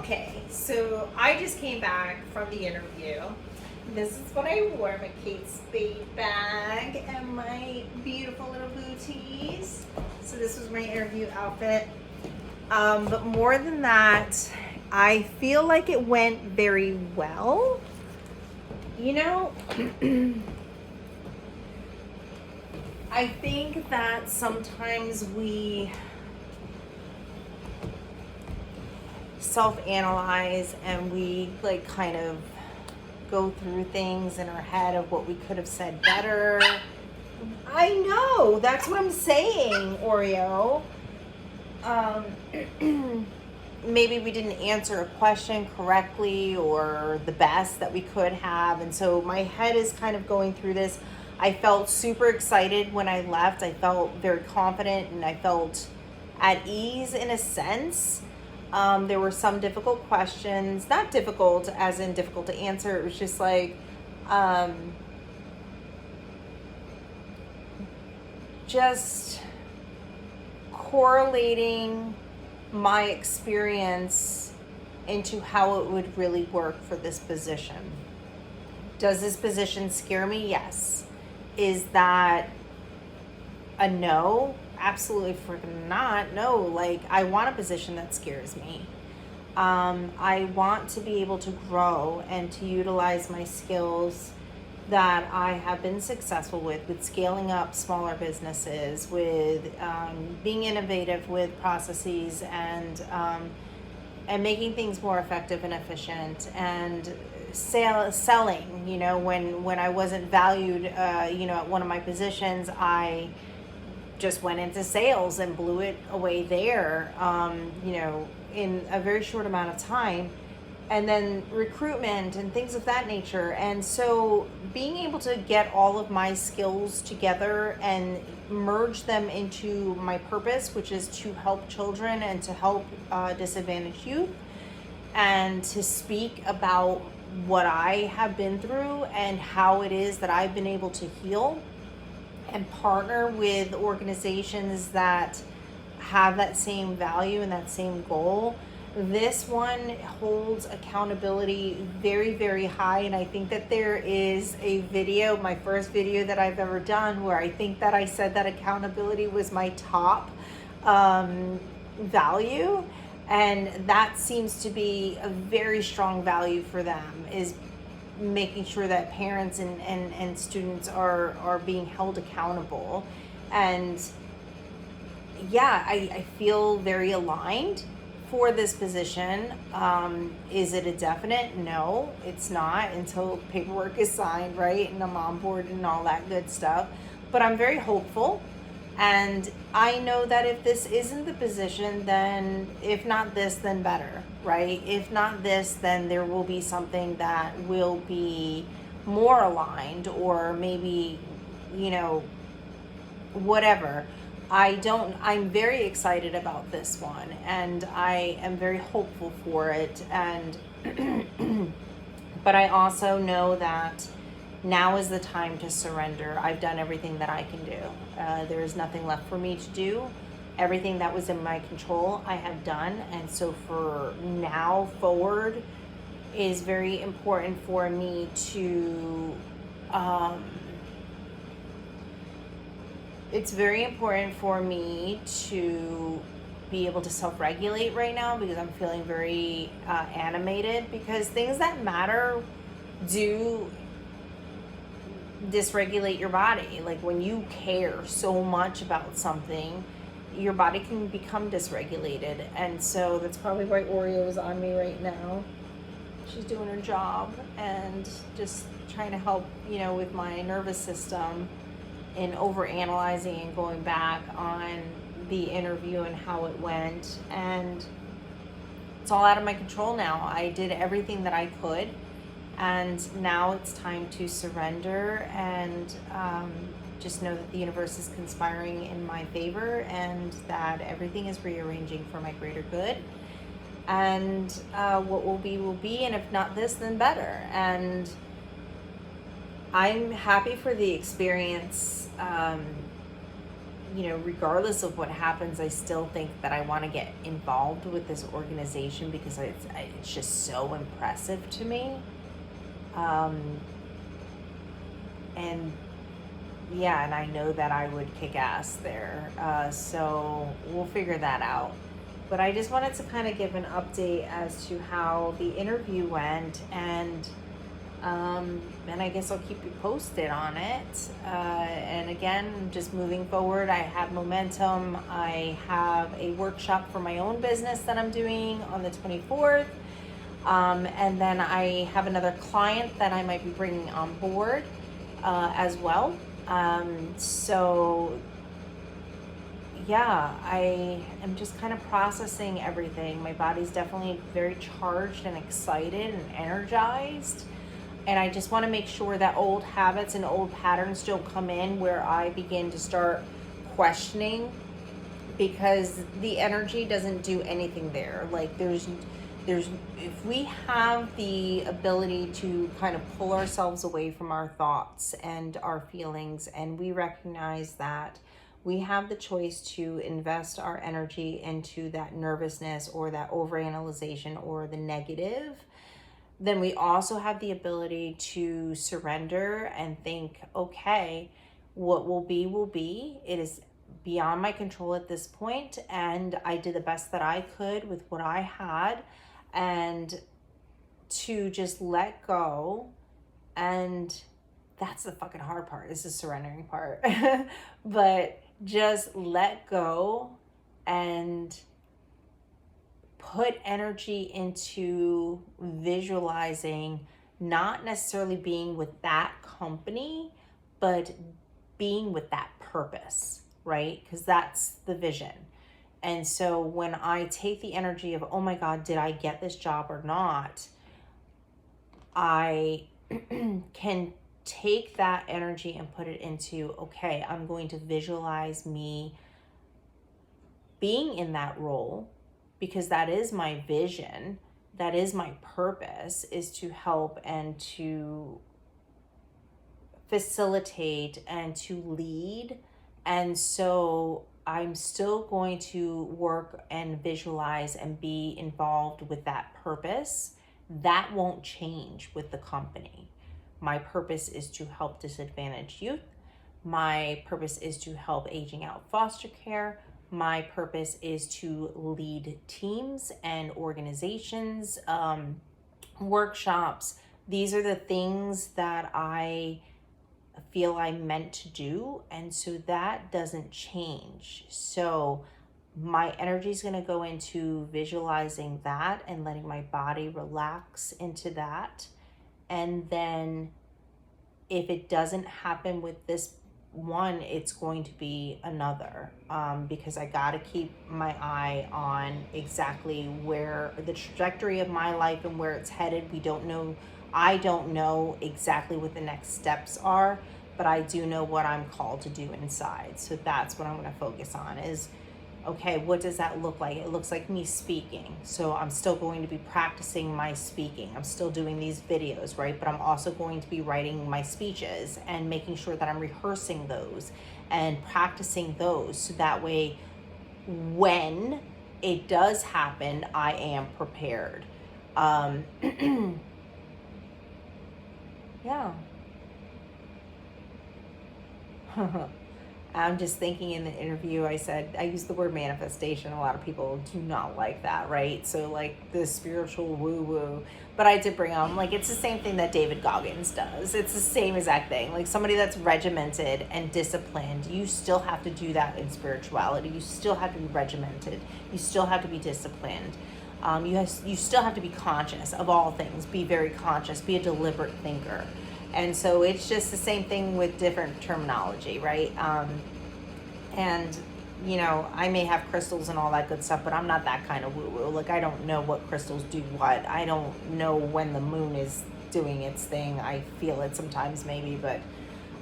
Okay, so I just came back from the interview. This is what I wore, my Kate Spade bag and my beautiful little booties. So this was my interview outfit. But more than that, I feel like it went very well. You know, I think that sometimes we self-analyze and we like kind of go through things in our head of what we could have said better. I know, that's what I'm saying, Oreo. Maybe we didn't answer a question correctly or the best that we could have, and so my head is kind of going through this. I felt super excited when I left. I felt very confident and I felt at ease in a sense. There were some difficult questions, not difficult as in difficult to answer. It was just like, just correlating my experience into how it would really work for this position. Does this position scare me? Yes. Is that a no? Absolutely freaking not. No, like I want a position that scares me. I want to be able to grow and to utilize my skills that I have been successful with scaling up smaller businesses, with being innovative with processes and making things more effective and efficient, and selling. You know, when I wasn't valued, at one of my positions, I just went into sales and blew it away there, in a very short amount of time. And then recruitment and things of that nature. And so being able to get all of my skills together and merge them into my purpose, which is to help children and to help disadvantaged youth, and to speak about what I have been through and how it is that I've been able to heal and partner with organizations that have that same value and that same goal. This one holds accountability very, very high, and I think that there is a video, my first video that I've ever done, where I think that I said that accountability was my top value, and that seems to be a very strong value for them, is making sure that parents and students are being held accountable. And yeah, I feel very aligned for this position. Is it a definite? No, it's not until paperwork is signed, right? And I'm on board and all that good stuff. But I'm very hopeful. And I know that if this isn't the position, then if not this, then better, right? If not this, then there will be something that will be more aligned, or maybe, whatever. I'm very excited about this one, and I am very hopeful for it. And, but I also know that now is the time to surrender. I've done everything that I can do. There is nothing left for me to do. Everything that was in my control, I have done. And so for now forward is very important for me to, it's very important for me to be able to self-regulate right now, because I'm feeling very animated, because things that matter do dysregulate your body. Like when you care so much about something, your body can become dysregulated. And so that's probably why Oreo's on me right now. She's doing her job and just trying to help, with my nervous system, in overanalyzing and going back on the interview and how it went. And it's all out of my control now. I did everything that I could, and now it's time to surrender and just know that the universe is conspiring in my favor, and that everything is rearranging for my greater good. And what will be, and if not this, then better. And I'm happy for the experience regardless of what happens, I still think that I want to get involved with this organization because it's just so impressive to me. And yeah, and I know that I would kick ass there. So we'll figure that out. But I just wanted to kind of give an update as to how the interview went, and I guess I'll keep you posted on it. And again, just moving forward, I have momentum. I have a workshop for my own business that I'm doing on the 24th. And then I have another client that I might be bringing on board as well. So yeah, I am just kind of processing everything. My body's definitely very charged and excited and energized. And I just want to make sure that old habits and old patterns don't come in where I begin to start questioning, because the energy doesn't do anything there. Like there's if we have the ability to kind of pull ourselves away from our thoughts and our feelings, and we recognize that we have the choice to invest our energy into that nervousness or that overanalyzation or the negative, then we also have the ability to surrender and think, okay, what will be will be. It is beyond my control at this point, and I did the best that I could with what I had, and to just let go. And that's the fucking hard part, is the surrendering part. But just let go and put energy into visualizing, not necessarily being with that company, but being with that purpose, right? Because that's the vision. And so when I take the energy of, oh my God, did I get this job or not? I can take that energy and put it into, okay, I'm going to visualize me being in that role, because that is my vision, that is my purpose, is to help and to facilitate and to lead. And so I'm still going to work and visualize and be involved with that purpose. That won't change with the company. My purpose is to help disadvantaged youth. My purpose is to help aging out foster care. My purpose is to lead teams and organizations, workshops. These are the things that I feel I'm meant to do. And so that doesn't change. So my energy is going to go into visualizing that and letting my body relax into that. And then if it doesn't happen with this one, it's going to be another, because I got to keep my eye on exactly where the trajectory of my life and where it's headed. We don't know. I don't know exactly what the next steps are, but I do know what I'm called to do inside. So that's what I'm going to focus on is, okay, what does that look like? It looks like me speaking. So I'm still going to be practicing my speaking. I'm still doing these videos, right? But I'm also going to be writing my speeches and making sure that I'm rehearsing those and practicing those. So that way, when it does happen, I am prepared. Yeah. I'm just thinking in the interview, I said, I used the word manifestation. A lot of people do not like that, right? So like the spiritual woo-woo. But I did bring on, like, it's the same thing that David Goggins does. It's the same exact thing. Like somebody that's regimented and disciplined, you still have to do that in spirituality. You still have to be regimented. You still have to be disciplined. You still have to be conscious of all things. Be very conscious. Be a deliberate thinker. And so it's just the same thing with different terminology, right? And, you know, I may have crystals and all that good stuff, but I'm not that kind of woo-woo. Like, I don't know what crystals do what. I don't know when the moon is doing its thing. I feel it sometimes maybe, but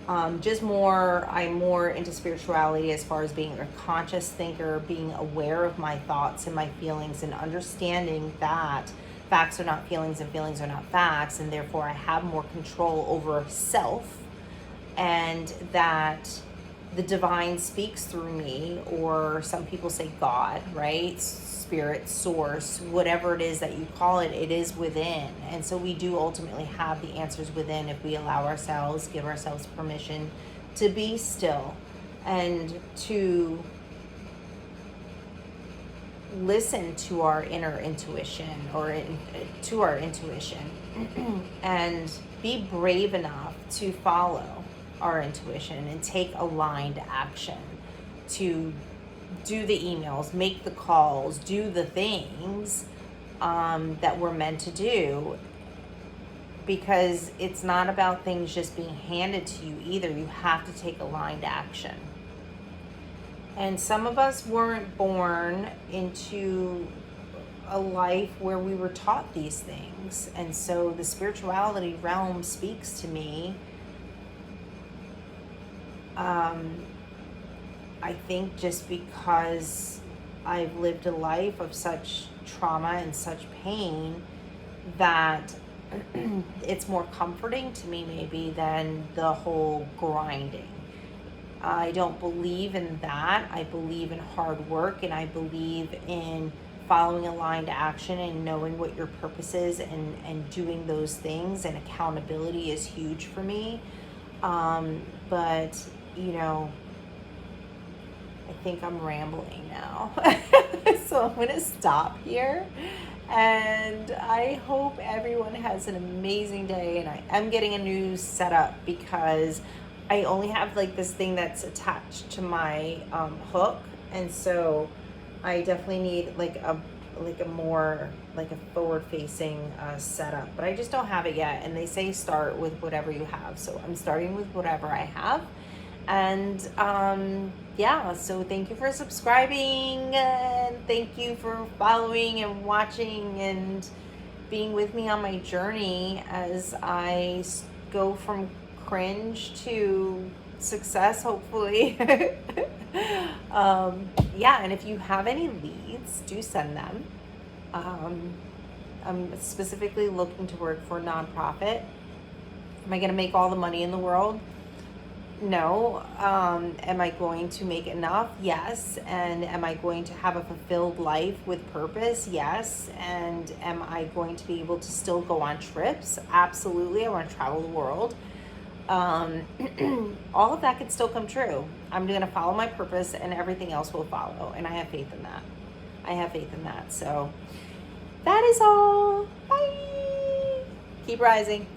I'm more into spirituality as far as being a conscious thinker, being aware of my thoughts and my feelings, and understanding that facts are not feelings and feelings are not facts, and therefore I have more control over self, and that the divine speaks through me, or some people say God, right? Spirit, source, whatever it is that you call it, it is within. And so we do ultimately have the answers within if we allow ourselves, give ourselves permission to be still and to listen to our inner intuition, to our intuition and be brave enough to follow our intuition and take aligned action, to do the emails, make the calls, do the things that we're meant to do, because it's not about things just being handed to you either. You have to take aligned action. And some of us weren't born into a life where we were taught these things. And so the spirituality realm speaks to me. I think just because I've lived a life of such trauma and such pain that it's more comforting to me maybe than the whole grinding. I don't believe in that. I believe in hard work, and I believe in following aligned action and knowing what your purpose is and doing those things, and accountability is huge for me. But, you know, I think I'm rambling now. So I'm going to stop here. And I hope everyone has an amazing day. And I am getting a new setup because I only have like this thing that's attached to my hook. And so I definitely need like a more like a forward facing setup, but I just don't have it yet. And they say start with whatever you have. So I'm starting with whatever I have. And yeah, so thank you for subscribing, and thank you for following and watching and being with me on my journey as I go from cringe to success, hopefully. Yeah, and if you have any leads, do send them. I'm specifically looking to work for a nonprofit. Am I going to make all the money in the world? No. Am I going to make enough? Yes. And am I going to have a fulfilled life with purpose? Yes. And am I going to be able to still go on trips? Absolutely. I want to travel the world. All of that could still come true. I'm going to follow my purpose, and everything else will follow. And I have faith in that. So that is all. Bye. Keep rising.